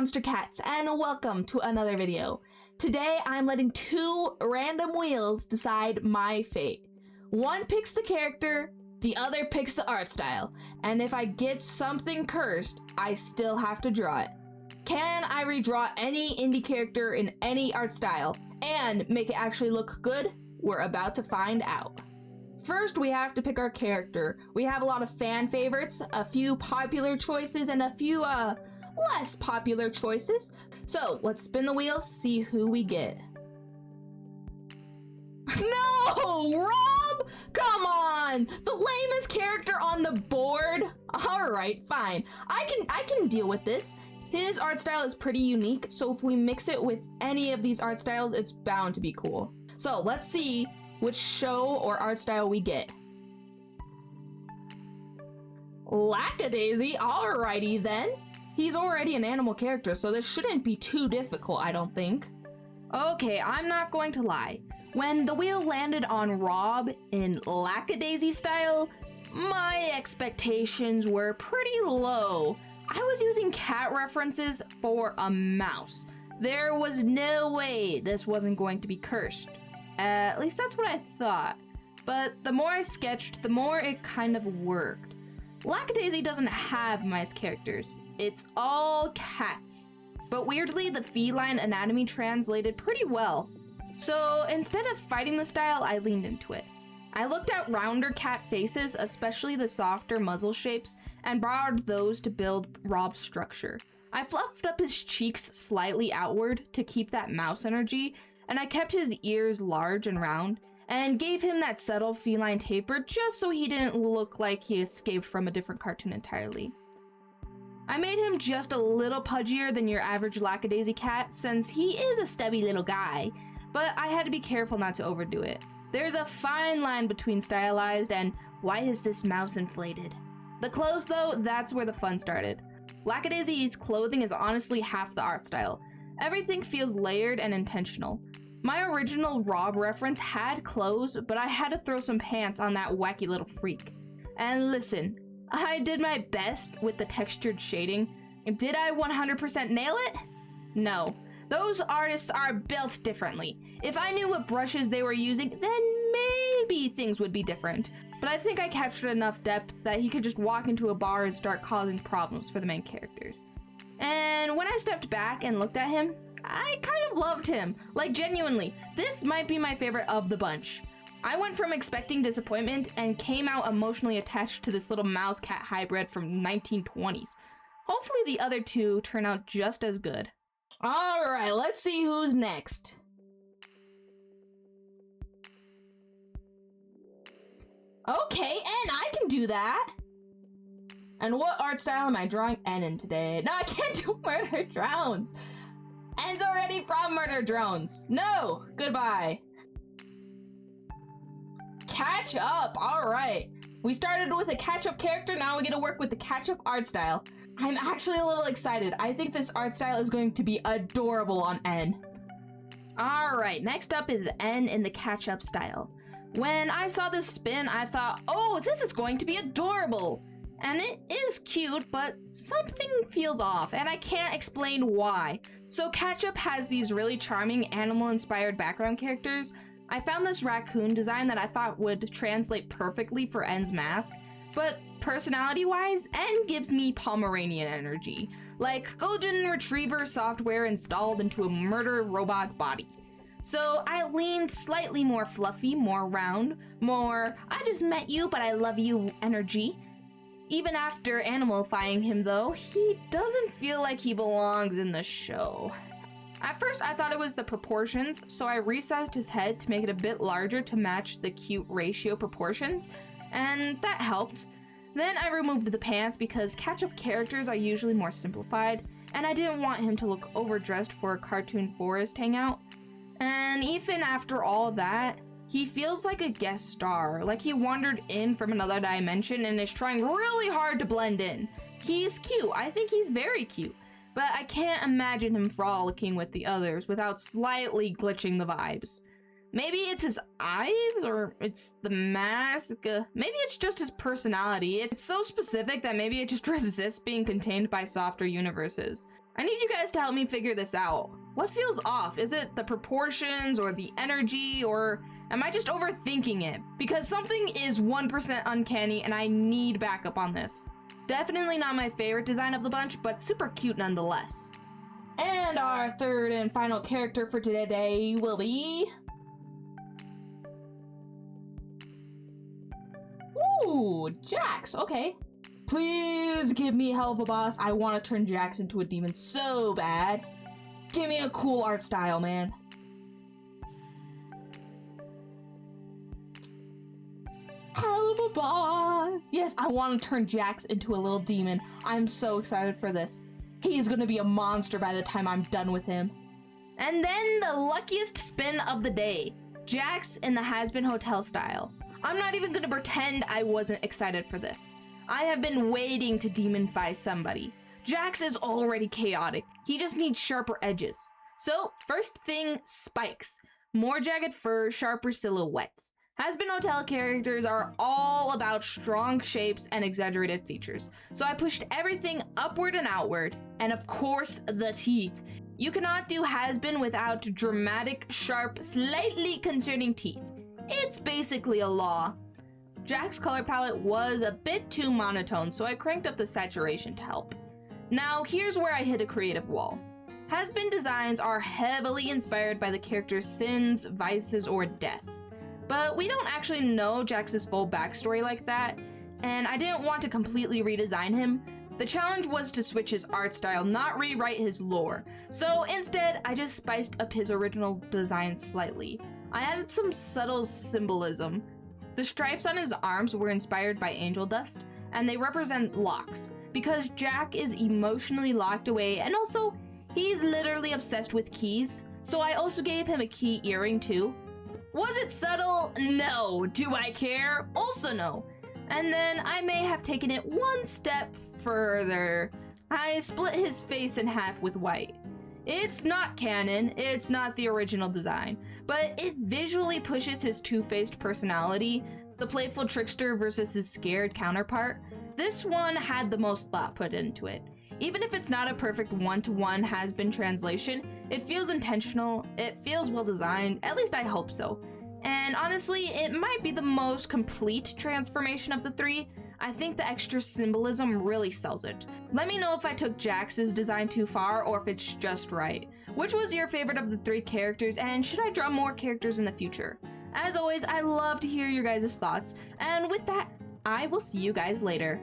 monster cats, and welcome to another video. Today I'm letting two random wheels decide my fate. One picks the character, the other picks the art style, and if I get something cursed, I still have to draw it. Can I redraw any indie character in any art style and make it actually look good? We're about to find out. First, we have to pick our character. We have a lot of fan favorites, a few popular choices, and a few less popular choices. So let's spin the wheel, see who we get. No, Rob! Come on! The lamest character on the board? Alright, fine. I can deal with this. His art style is pretty unique, so if we mix it with any of these art styles, it's bound to be cool. So let's see which show or art style we get. Lackadaisy, alrighty then. He's already an animal character, so this shouldn't be too difficult, I don't think. Okay, I'm not going to lie. When the wheel landed on Rob in Lackadaisy style, my expectations were pretty low. I was using cat references for a mouse. There was no way this wasn't going to be cursed. At least that's what I thought. But the more I sketched, the more it kind of worked. Lackadaisy doesn't have mice characters. It's all cats. But weirdly, the feline anatomy translated pretty well. So instead of fighting the style, I leaned into it. I looked at rounder cat faces, especially the softer muzzle shapes, and borrowed those to build Rob's structure. I fluffed up his cheeks slightly outward to keep that mouse energy, and I kept his ears large and round, and gave him that subtle feline taper just so he didn't look like he escaped from a different cartoon entirely. I made him just a little pudgier than your average Lackadaisy cat since he is a stubby little guy, but I had to be careful not to overdo it. There's a fine line between stylized and why is this mouse inflated? The clothes though, that's where the fun started. Lackadaisy's clothing is honestly half the art style. Everything feels layered and intentional. My original Rob reference had clothes, but I had to throw some pants on that wacky little freak. And listen, I did my best with the textured shading. Did I 100% nail it? No. Those artists are built differently. If I knew what brushes they were using, then maybe things would be different. But I think I captured enough depth that he could just walk into a bar and start causing problems for the main characters. And when I stepped back and looked at him, I kind of loved him. Like, genuinely, this might be my favorite of the bunch. I went from expecting disappointment and came out emotionally attached to this little mouse-cat hybrid from 1920s. Hopefully the other two turn out just as good. Alright, let's see who's next. Okay, and I can do that. And what art style am I drawing N in today? No, I can't do Murder Drones. N's already from Murder Drones. No, goodbye. Catch up, all right. We started with a catch-up character, now we get to work with the catch-up art style. I'm actually a little excited. I think this art style is going to be adorable on N. All right, next up is N in the catch-up style. When I saw this spin, I thought, oh, this is going to be adorable. And it is cute, but something feels off, and I can't explain why. So Ketchup has these really charming animal-inspired background characters. I found this raccoon design that I thought would translate perfectly for N's mask, but personality-wise, N gives me Pomeranian energy, like Golden Retriever software installed into a murder robot body. So I leaned slightly more fluffy, more round, more I just met you but I love you energy. Even after animalifying him though, he doesn't feel like he belongs in the show. At first I thought it was the proportions, so I resized his head to make it a bit larger to match the cute ratio proportions, and that helped. Then I removed the pants because catch-up characters are usually more simplified, and I didn't want him to look overdressed for a cartoon forest hangout. And even after all that, he feels like a guest star, like he wandered in from another dimension and is trying really hard to blend in. He's cute, I think he's very cute, but I can't imagine him frolicking with the others without slightly glitching the vibes. Maybe it's his eyes, or it's the mask, maybe it's just his personality. It's so specific that maybe it just resists being contained by softer universes. I need you guys to help me figure this out. What feels off? Is it the proportions or the energy, or am I just overthinking it? Because something is 1% uncanny and I need backup on this. Definitely not my favorite design of the bunch, but super cute nonetheless. And our third and final character for today will be... Ooh, Jax, okay. Please give me Hell of a Boss. I want to turn Jax into a demon so bad. Give me a cool art style, man. Hell of a Boss. Yes, I want to turn Jax into a little demon. I'm so excited for this. He's gonna be a monster by the time I'm done with him. And then the luckiest spin of the day. Jax in the Has-Been Hotel style. I'm not even gonna pretend I wasn't excited for this. I have been waiting to demonify somebody. Jax is already chaotic. He just needs sharper edges. So, first thing, spikes. More jagged fur, sharper silhouettes. Has-Been Hotel characters are all about strong shapes and exaggerated features. So I pushed everything upward and outward. And of course, the teeth. You cannot do Has-Been without dramatic, sharp, slightly concerning teeth. It's basically a law. Jack's color palette was a bit too monotone, so I cranked up the saturation to help. Now, here's where I hit a creative wall. Has-Been designs are heavily inspired by the character's sins, vices, or death. But we don't actually know Jax's full backstory like that, and I didn't want to completely redesign him. The challenge was to switch his art style, not rewrite his lore. So instead, I just spiced up his original design slightly. I added some subtle symbolism. The stripes on his arms were inspired by angel dust, and they represent locks, because Jack is emotionally locked away, and also, he's literally obsessed with keys, so I also gave him a key earring too. Was it subtle? No. Do I care? Also no. And then I may have taken it one step further. I split his face in half with white. It's not canon, it's not the original design, but it visually pushes his two-faced personality, the playful trickster versus his scared counterpart. This one had the most thought put into it. Even if it's not a perfect one-to-one Has-Been translation, it feels intentional, it feels well designed, at least I hope so. And honestly, it might be the most complete transformation of the three. I think the extra symbolism really sells it. Let me know if I took Jax's design too far or if it's just right. Which was your favorite of the three characters, and should I draw more characters in the future? As always, I love to hear your guys' thoughts, and with that, I will see you guys later.